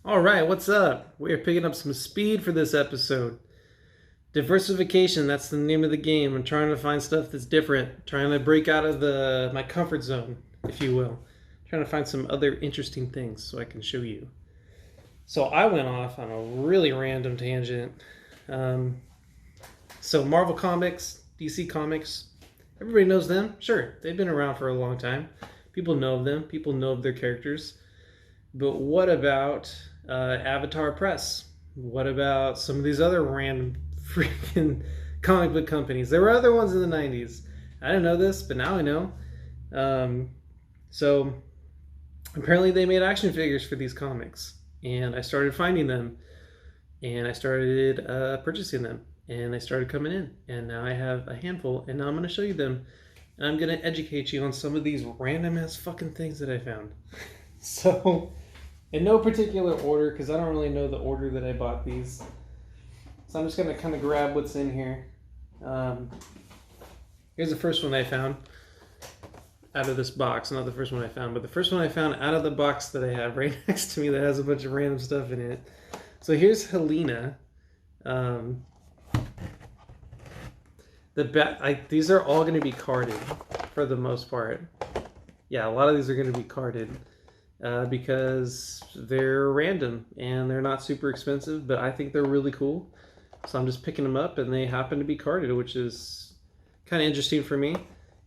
All right, what's up? We're picking up some speed for this episode. Diversification, that's the name of the game. I'm trying to find stuff that's different, trying to break out of my comfort zone, if you will. Trying to find some other interesting things so I can show you. So I went off on a really random tangent. So Marvel Comics, DC Comics, everybody knows them. Sure, they've been around for a long time. People know of them. People know of their characters. But what about Avatar Press? What about some of these other random freaking comic book companies? There were other ones in the 90s. I didn't know this, but now I know. So apparently they made action figures for these comics. And I started finding them. And I started purchasing them. And they started coming in. And now I have a handful. And now I'm going to show you them. And I'm going to educate you on some of these random ass fucking things that I found. So, in no particular order, because I don't really know the order that I bought these. So I'm just going to kind of grab what's in here. Here's the first one I found out of this box. Not the first one I found, but the first one I found out of the box that I have right next to me that has a bunch of random stuff in it. So here's Hellina. These are all going to be carded for the most part. Yeah, a lot of these are going to be carded. Because they're random and they're not super expensive, but I think they're really cool. So I'm just picking them up and they happen to be carded, which is kind of interesting for me.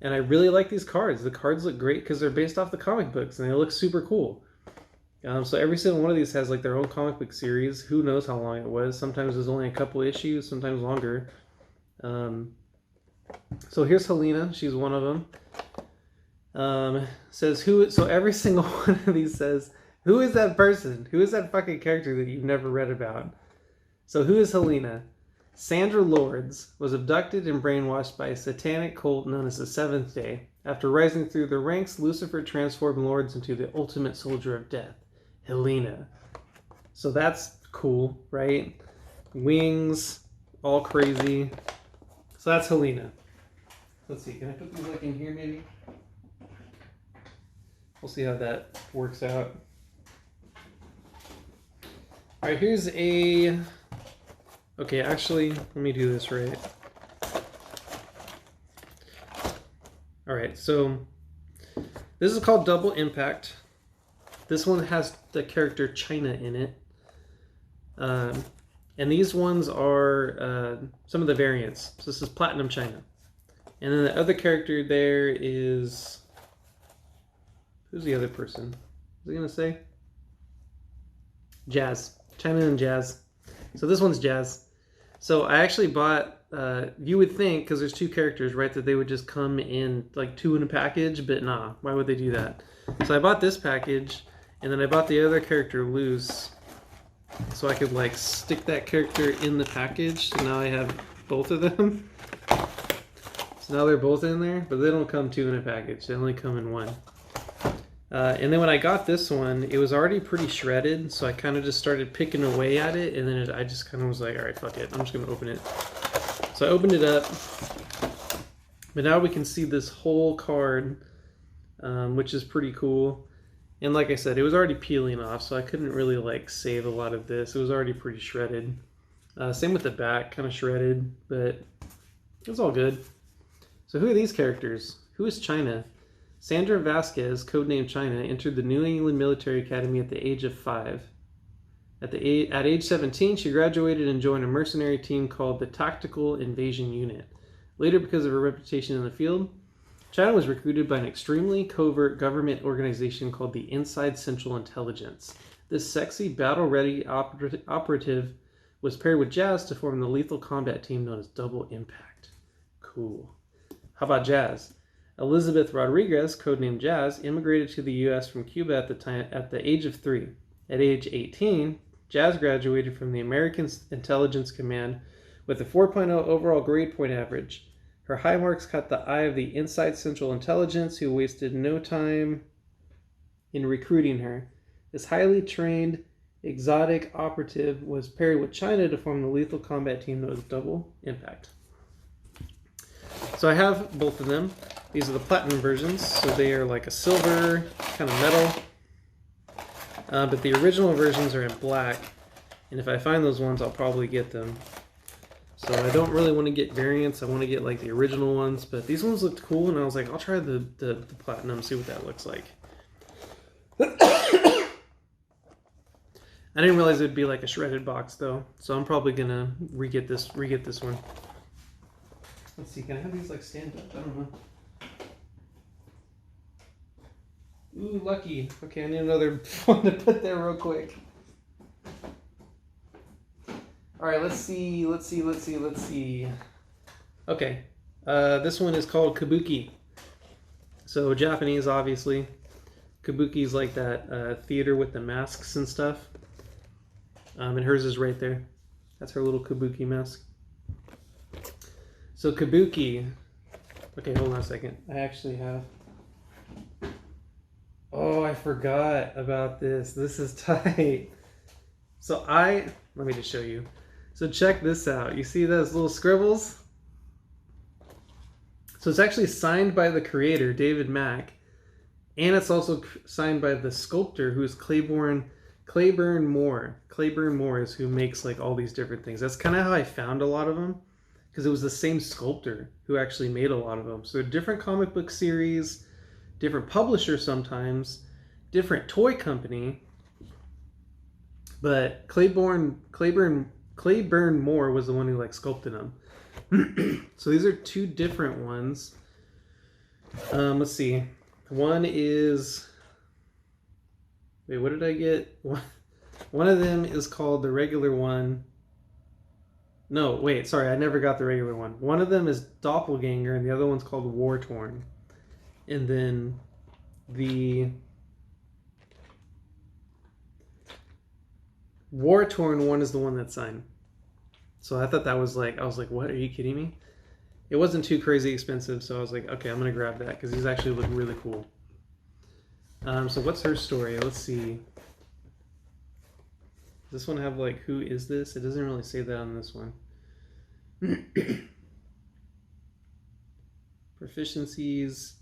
And I really like these cards. The cards look great because they're based off the comic books and they look super cool. So every single one of these has like their own comic book series. Who knows how long it was. Sometimes there's only a couple issues, sometimes longer. So here's Hellina. She's one of them. Says who, so every single one of these says, who is that person? Who is that fucking character that you've never read about? So who is Hellina? Sandra Lords was abducted and brainwashed by a satanic cult known as the Seventh Day. After rising through the ranks, Lucifer transformed Lords into the ultimate soldier of death, Hellina. So that's cool, right? Wings, all crazy. So that's Hellina. Let's see, can I put these like in here maybe? We'll see how that works out. All right, here's a... Okay, actually, let me do this right. All right, so this is called Double Impact. This one has the character China in it. And these ones are some of the variants. So this is Platinum China. And then the other character there is... Who's the other person? Was I going to say? Jazz. China and Jazz. So this one's Jazz. So I actually bought, you would think, because there's two characters, right, that they would just come in like two in a package, but nah, why would they do that? So I bought this package, and then I bought the other character loose, so I could like stick that character in the package. So now I have both of them. So now they're both in there, but they don't come two in a package. They only come in one. And then when I got this one, it was already pretty shredded, so I kind of just started picking away at it, and then I just kind of was like, all right, fuck it, I'm just going to open it. So I opened it up, but now we can see this whole card, which is pretty cool. And like I said, it was already peeling off, so I couldn't really like save a lot of this. It was already pretty shredded. Same with the back, kind of shredded, but it was all good. So who are these characters? Who is China? Sandra Vasquez, codenamed China, entered the New England Military Academy at the age of 5. At age 17, she graduated and joined a mercenary team called the Tactical Invasion Unit. Later, because of her reputation in the field, China was recruited by an extremely covert government organization called the Inside Central Intelligence. This sexy, battle-ready operative was paired with Jazz to form the lethal combat team known as Double Impact. Cool. How about Jazz? Elizabeth Rodriguez, codenamed Jazz, immigrated to the U.S. from Cuba at the age of 3. At age 18, Jazz graduated from the American Intelligence Command with a 4.0 overall grade point average. Her high marks caught the eye of the Inside Central Intelligence, who wasted no time in recruiting her. This highly trained, exotic operative was paired with China to form the lethal combat team known as Double Impact. So I have both of them. These are the platinum versions, so they are like a silver kind of metal. But the original versions are in black, and if I find those ones, I'll probably get them. So I don't really want to get variants. I want to get like the original ones, but these ones looked cool, and I was like, I'll try the platinum, see what that looks like. I didn't realize it'd be like a shredded box though, so I'm probably gonna re-get this one. Let's see, can I have these like stand up? I don't know. Ooh, lucky. Okay, I need another one to put there real quick. Alright, let's see. Okay, this one is called Kabuki. So Japanese, obviously. Kabuki is like that theater with the masks and stuff. And hers is right there. That's her little Kabuki mask. So Kabuki. Okay, hold on a second. I actually have... Oh, I forgot about this. This is tight. So let me just show you. So check this out. You see those little scribbles? So it's actually signed by the creator, David Mack. And it's also signed by the sculptor, who's Clayburn Moore. Clayburn Moore is who makes like all these different things. That's kind of how I found a lot of them, because it was the same sculptor who actually made a lot of them. So different comic book series, different publisher sometimes, different toy company. But Clayburn Moore was the one who like sculpted them. So these are two different ones. Let's see. One is... Wait, what did I get? One of them is called the regular one. No, wait, sorry, I never got the regular one. One of them is Doppelganger, and the other one's called War Torn. And then the War Torn one is the one that's signed. So I thought that was like, I was like, what, are you kidding me? It wasn't too crazy expensive, so I was like, okay, I'm gonna grab that because these actually look really cool. So what's her story? Let's see. Does this one have like, who is this? It doesn't really say that on this one. Proficiencies,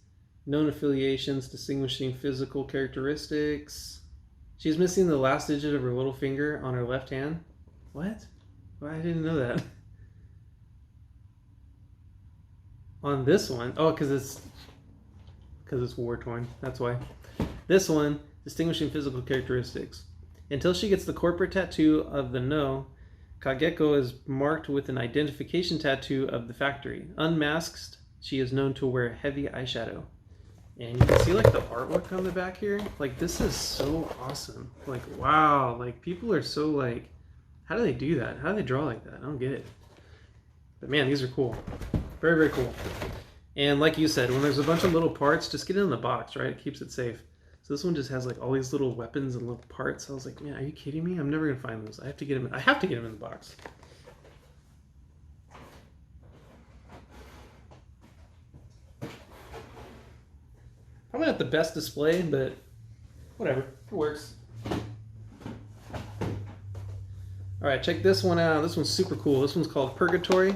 known affiliations, distinguishing physical characteristics. She's missing the last digit of her little finger on her left hand. What? Well, I didn't know that. On this one, oh, because it's war torn. That's why. This one, distinguishing physical characteristics. Until she gets the corporate tattoo of the No, Kageko is marked with an identification tattoo of the factory. Unmasked, she is known to wear heavy eyeshadow. And you can see like the artwork on the back here. Like, this is so awesome. Like, wow. Like, people are so like, how do they do that? How do they draw like that? I don't get it. But man, these are cool. Very, very cool. And like you said, when there's a bunch of little parts, just get it in the box, right? It keeps it safe. So this one just has like all these little weapons and little parts. I was like, man, are you kidding me? I'm never gonna find those. I have to get them. I have to get them in the box. Probably not the best display, but whatever. It works. All right, check this one out. This one's super cool. This one's called Purgatori.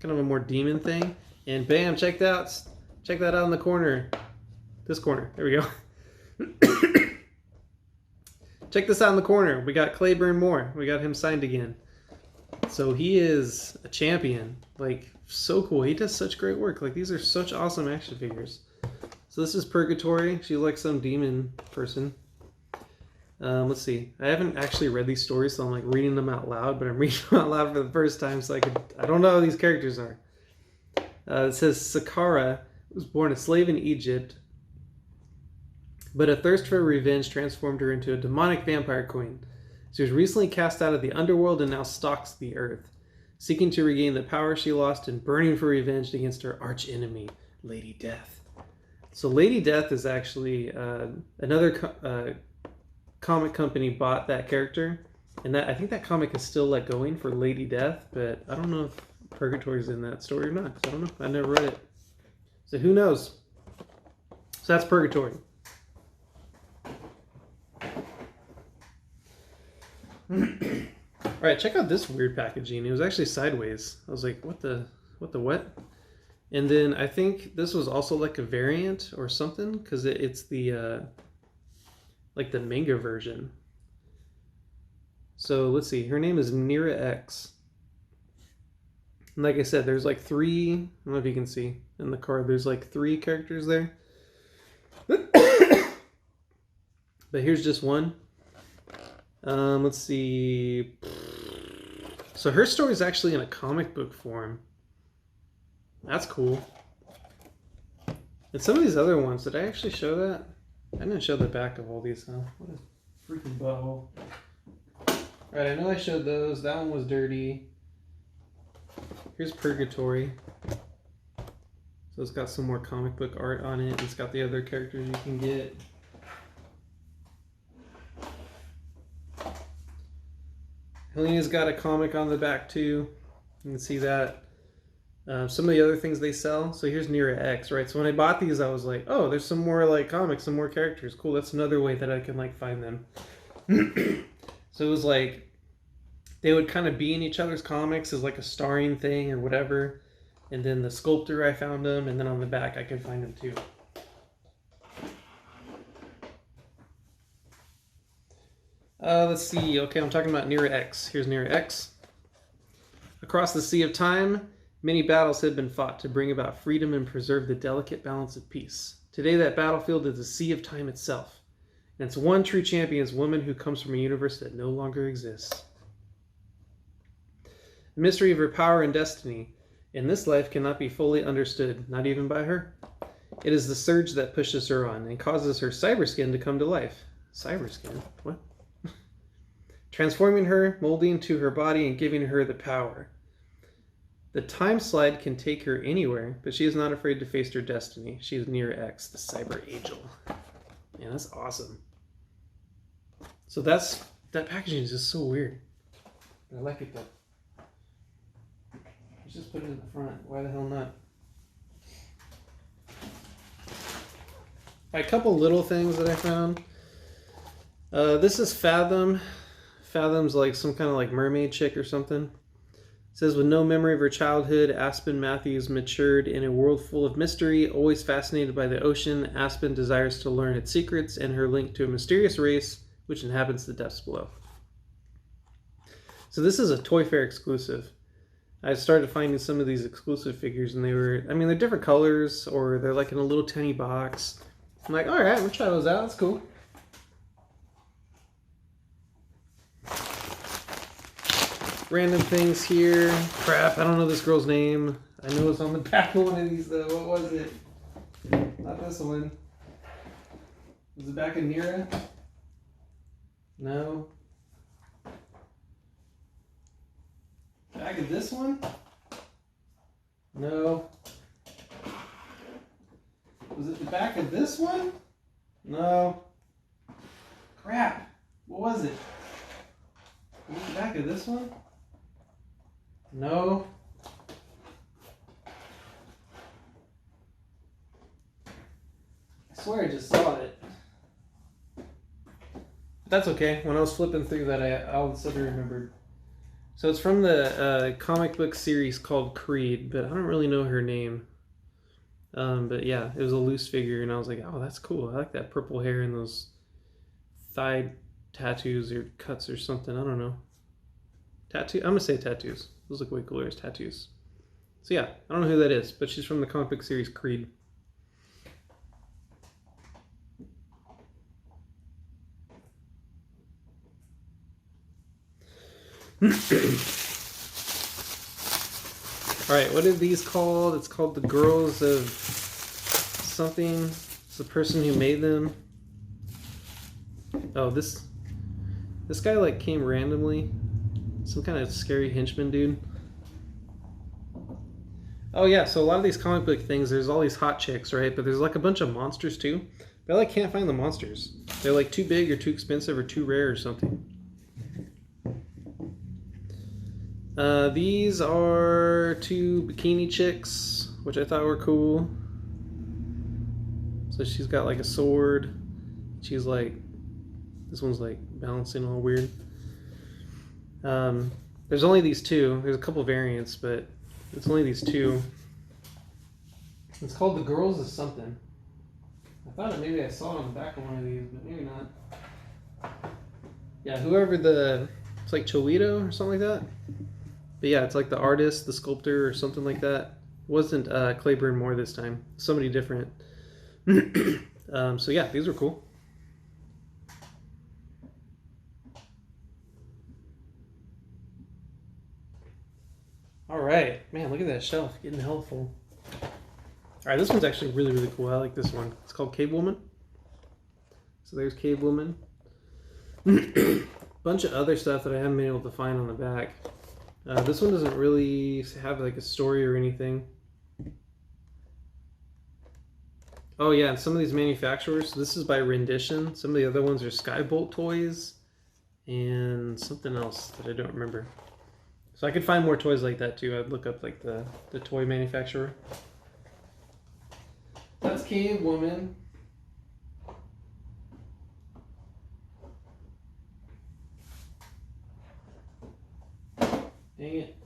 Kind of a more demon thing. And bam, check that out. Check that out in the corner. This corner. There we go. Check this out in the corner. We got Clayburn Moore. We got him signed again. So he is a champion. Like, so cool. He does such great work. Like, these are such awesome action figures. So this is Purgatori. She's like some demon person. Let's see. I haven't actually read these stories, so I'm like reading them out loud, but I'm reading them out loud for the first time, so I don't know who these characters are. It says Sakara was born a slave in Egypt, but a thirst for revenge transformed her into a demonic vampire queen. She was recently cast out of the underworld and now stalks the earth, seeking to regain the power she lost and burning for revenge against her arch-enemy, Lady Death. So Lady Death is actually another comic company bought that character, and that I think that comic is still like going for Lady Death, but I don't know if Purgatory's in that story or not, 'cause I don't know. I never read it. So who knows? So that's Purgatory. Alright, check out this weird packaging. It was actually sideways. I was like, what the what? And then I think this was also like a variant or something, because it's the like the manga version. So let's see. Her name is Nira X. And like I said, there's like 3. I don't know if you can see in the card. There's like 3 characters there. But here's just one. Let's see. So her story is actually in a comic book form. That's cool. And some of these other ones, did I actually show that? I didn't show the back of all these, huh? What a freaking butthole. Alright, I know I showed those. That one was dirty. Here's Purgatori. So it's got some more comic book art on it. It's got the other characters you can get. Hellina's got a comic on the back too. You can see that. Some of the other things they sell. So here's Nira X, right? So when I bought these, I was like, oh, there's some more like comics, some more characters. Cool, that's another way that I can like find them. So it was like, they would kind of be in each other's comics as like a starring thing or whatever. And then the sculptor, I found them. And then on the back, I could find them too. Let's see. Okay, I'm talking about Nira X. Here's Nira X. Across the sea of time, many battles had been fought to bring about freedom and preserve the delicate balance of peace. Today, that battlefield is the sea of time itself. And its one true champion is a woman who comes from a universe that no longer exists. The mystery of her power and destiny in this life cannot be fully understood, not even by her. It is the surge that pushes her on and causes her cyberskin to come to life. Cyberskin? What? Transforming her, molding to her body, and giving her the power. The time slide can take her anywhere, but she is not afraid to face her destiny. She is Nira X, the cyber angel. Man, that's awesome. So that packaging is just so weird. I like it though. Let's just put it in the front. Why the hell not? A couple little things that I found. This is Fathom. Fathom's like some kind of like mermaid chick or something. It says, with no memory of her childhood, Aspen Matthews matured in a world full of mystery. Always fascinated by the ocean, Aspen desires to learn its secrets and her link to a mysterious race which inhabits the depths below. So this is a Toy Fair exclusive. I started finding some of these exclusive figures and they were, I mean, they're different colors or they're like in a little tiny box. I'm like, all right, we'll try those out. That's cool. Random things here. Crap, I don't know this girl's name. I know it's on the back of one of these though. What was it? Not this one. Was it back in Nira? No. Back of this one? No. Was it the back of this one? No. Crap. What was it? Was it the back of this one? No. I swear I just saw it. That's okay. When I was flipping through that, I all of a sudden remembered. So it's from the comic book series called Creed, but I don't really know her name. But yeah, it was a loose figure, and I was like, oh, that's cool. I like that purple hair and those thigh tattoos or cuts or something. I don't know. Tattoo? I'm going to say tattoos. Those look way cooler as tattoos. So yeah, I don't know who that is, but she's from the comic book series Creed. Alright, what are these called? It's called the Girls of something. It's the person who made them. Oh, this guy like came randomly. Some kind of scary henchman dude. Oh yeah, so a lot of these comic book things, there's all these hot chicks, right? But there's like a bunch of monsters too. But I like can't find the monsters. They're like too big or too expensive or too rare or something. These are 2 bikini chicks, which I thought were cool. So she's got like a sword. She's like, this one's like balancing all weird. There's only these 2. There's a couple variants, but it's only these 2. It's called the Girls of something. I thought maybe I saw it on the back of one of these, but maybe not. Yeah, whoever the It's like Choito or something like that. But yeah, it's like the artist, the sculptor, or something like that. It wasn't Clayburn Moore this time. Somebody different. So yeah, these were cool. All right, man, look at that shelf, getting hella full. All right, this one's actually really, really cool. I like this one. It's called Cave Woman. So there's Cave Woman. Bunch of other stuff that I haven't been able to find on the back. This one doesn't really have like a story or anything. Oh yeah, and some of these manufacturers, this is by rendition. Some of the other ones are Skybolt toys and something else that I don't remember. So I could find more toys like that too. I'd look up like the toy manufacturer. That's Cave Woman. Dang it.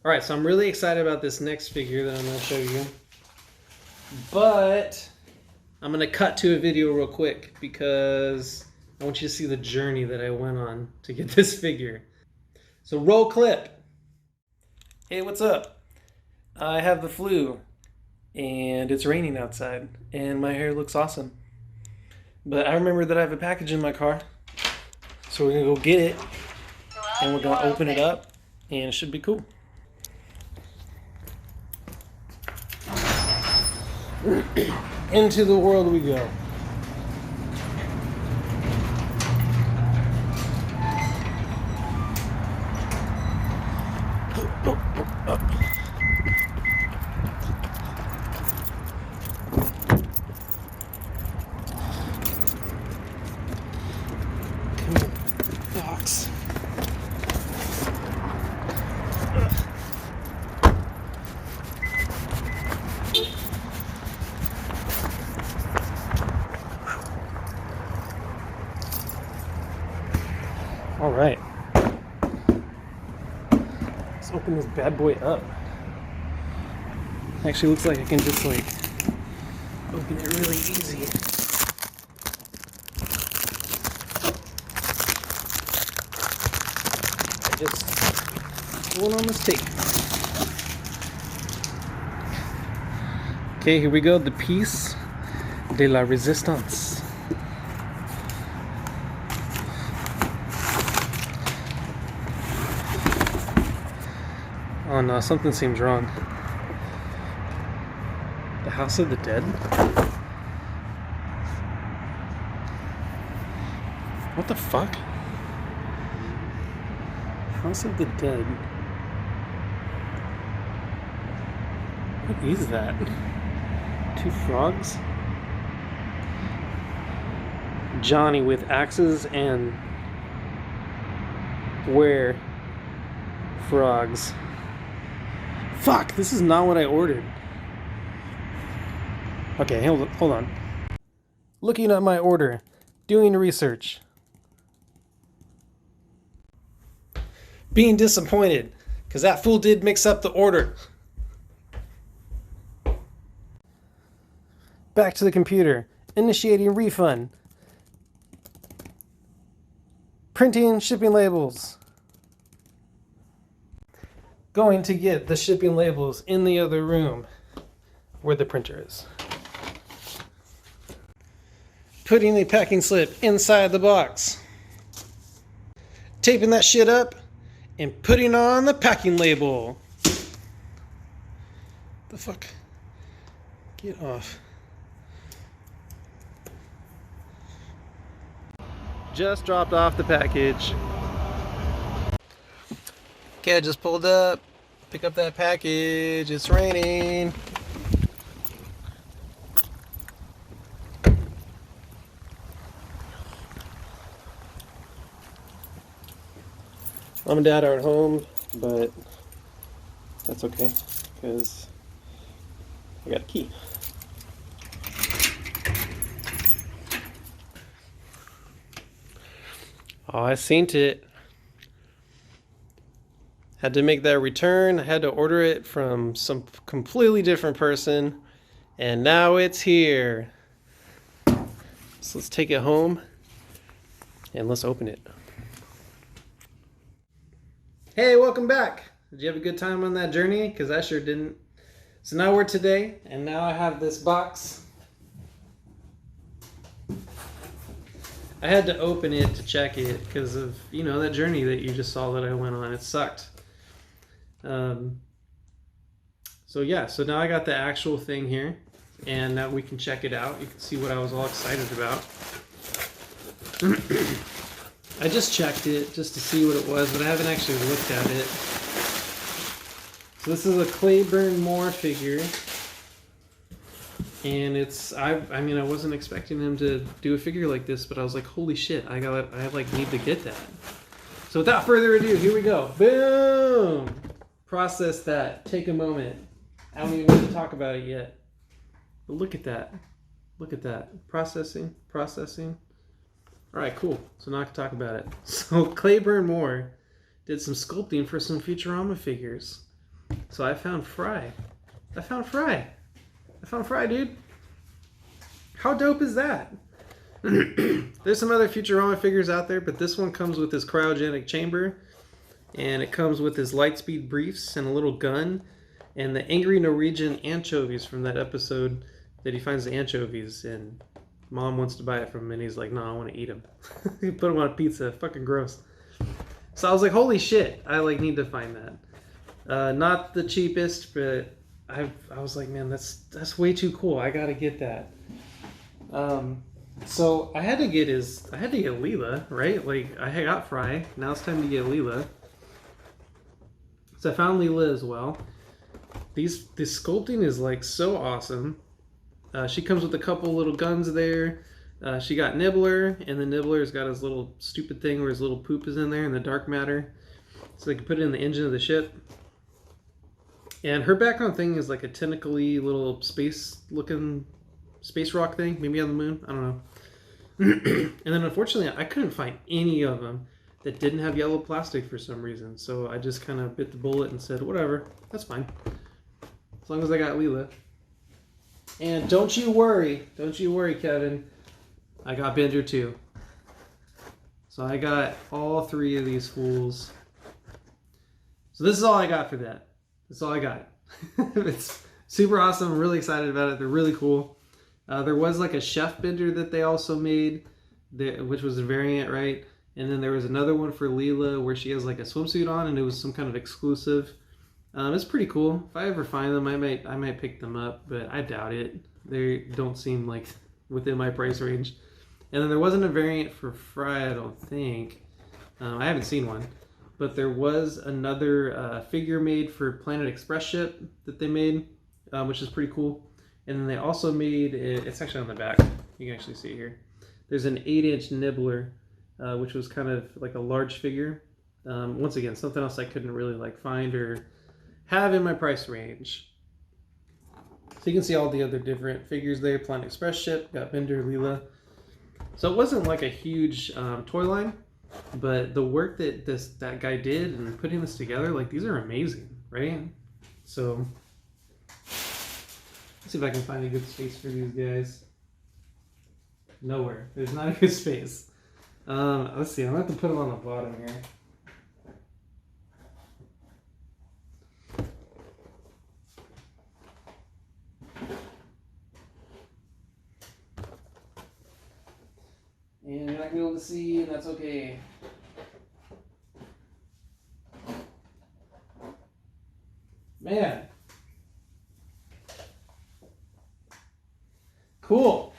Alright, so I'm really excited about this next figure that I'm going to show you. But I'm going to cut to a video real quick because I want you to see the journey that I went on to get this figure. So roll clip. Hey, what's up? I have the flu and it's raining outside and my hair looks awesome. But I remember that I have a package in my car. So we're going to go get it and we're going to open it up and it should be cool. Into the world we go. Come here, box. All right, let's open this bad boy up. Actually looks like I can just like open it really easy. I just pull it on this tape. Okay, here we go, the piece de la resistance. Oh no, something seems wrong. The House of the Dead? What the fuck? House of the Dead. What is that? Two frogs? Johnny with axes and where frogs. Fuck, this is not what I ordered. Okay, hold on. Looking at my order, doing research. Being disappointed, because that fool did mix up the order. Back to the computer, initiating refund. Printing shipping labels. Going to get the shipping labels in the other room where the printer is. Putting the packing slip inside the box. Taping that shit up and putting on the packing label. The fuck? Get off. Just dropped off the package. Okay, I just pulled up, pick up that package, it's raining. Mom and Dad are at home, but that's okay, because I got a key. Oh, I seen it. Had to make that return. I had to order it from some completely different person. And now it's here. So let's take it home and let's open it. Hey, welcome back. Did you have a good time on that journey? Because I sure didn't. So now we're today, and now I have this box. I had to open it to check it because of, you know, that journey that you just saw that I went on. It sucked. So yeah, so now I got the actual thing here, and now we can check it out. You can see what I was all excited about. I just checked it just to see what it was, but I haven't actually looked at it. So this is a Clayburn Moore figure, and it's I mean I wasn't expecting him to do a figure like this, but I was like, holy shit, I like need to get that. So without further ado, here we go. Boom! Process that. Take a moment. I don't even want to talk about it yet. But look at that. Look at that. Processing. Alright, cool. So now I can talk about it. So Clayburn Moore did some sculpting for some Futurama figures. So I found Fry. I found Fry, dude. How dope is that? There's some other Futurama figures out there, but this one comes with his cryogenic chamber, and it comes with his lightspeed briefs and a little gun, and the angry Norwegian anchovies from that episode that he finds the anchovies, and Mom wants to buy it from him, and he's like, no, I want to eat them. He put them on a pizza. Fucking gross. So I was like, holy shit, I like need to find that. Not the cheapest, but I was like, man, that's way too cool. I gotta get that. So I had to get Leela, right? Like I got Fry. Now it's time to get Leela. So I found Leela as well. This sculpting is like so awesome. She comes with a couple little guns there. She got Nibbler, and the Nibbler's got his little stupid thing where his little poop is in there in the dark matter. So they can put it in the engine of the ship. And her background thing is like a tentacly little space-looking space rock thing, maybe on the moon. I don't know. And then unfortunately, I couldn't find any of them that didn't have yellow plastic for some reason. So I just kind of bit the bullet and said, whatever, that's fine. As long as I got Leela. And don't you worry, Kevin. I got Bender too. So I got all three of these fools. So this is all I got for that. That's all I got. It's super awesome. I'm really excited about it. They're really cool. There was like a chef Bender that they also made, which was a variant, right? And then there was another one for Leela where she has like a swimsuit on, and it was some kind of exclusive. It's pretty cool. If I ever find them, I might pick them up, but I doubt it. They don't seem like within my price range. And then there wasn't a variant for Fry, I don't think. I haven't seen one. But there was another figure made for Planet Express ship that they made, which is pretty cool. And then they also made, it's actually on the back. You can actually see it here. There's an 8-inch Nibbler, which was kind of like a large figure. Once again, something else I couldn't really like find or have in my price range. So you can see all the other different figures there. Planet Express ship, got Bender, Leela. So it wasn't like a huge toy line, but the work that guy did and putting this together, like these are amazing, right? So let's see if I can find a good space for these guys. Nowhere. There's not a good space. Let's see. I'm going to have to put them on the bottom here. And you're not going to be able to see, and that's okay. Man. Cool.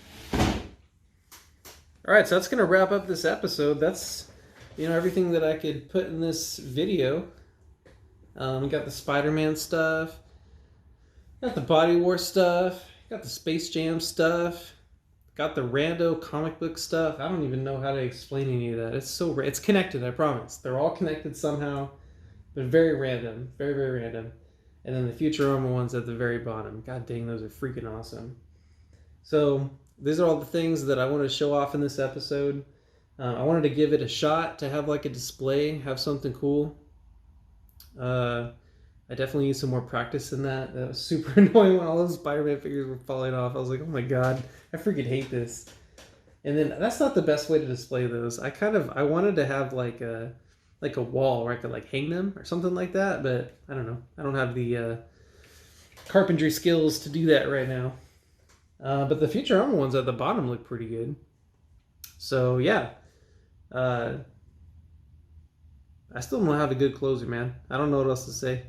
Alright, so that's going to wrap up this episode. That's, you know, everything that I could put in this video. We got the Spider-Man stuff. Got the Body War stuff. Got the Space Jam stuff. Got the rando comic book stuff. I don't even know how to explain any of that. It's connected, I promise. They're all connected somehow, but very random. Very, very random. And then the Futurama ones at the very bottom. God dang, those are freaking awesome. So these are all the things that I want to show off in this episode. I wanted to give it a shot to have like a display, have something cool. I definitely need some more practice in that. That was super annoying when all those Spider-Man figures were falling off. I was like, oh my god, I freaking hate this. And then that's not the best way to display those. I wanted to have like a wall where I could like hang them or something like that, but I don't know. I don't have the carpentry skills to do that right now. But the Futurama ones at the bottom look pretty good. So yeah, I still don't have a good closer, man. I don't know what else to say.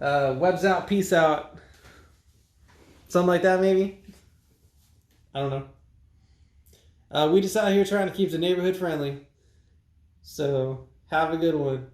Webs out, peace out. Something like that, maybe. I don't know. We just out here trying to keep the neighborhood friendly. So have a good one.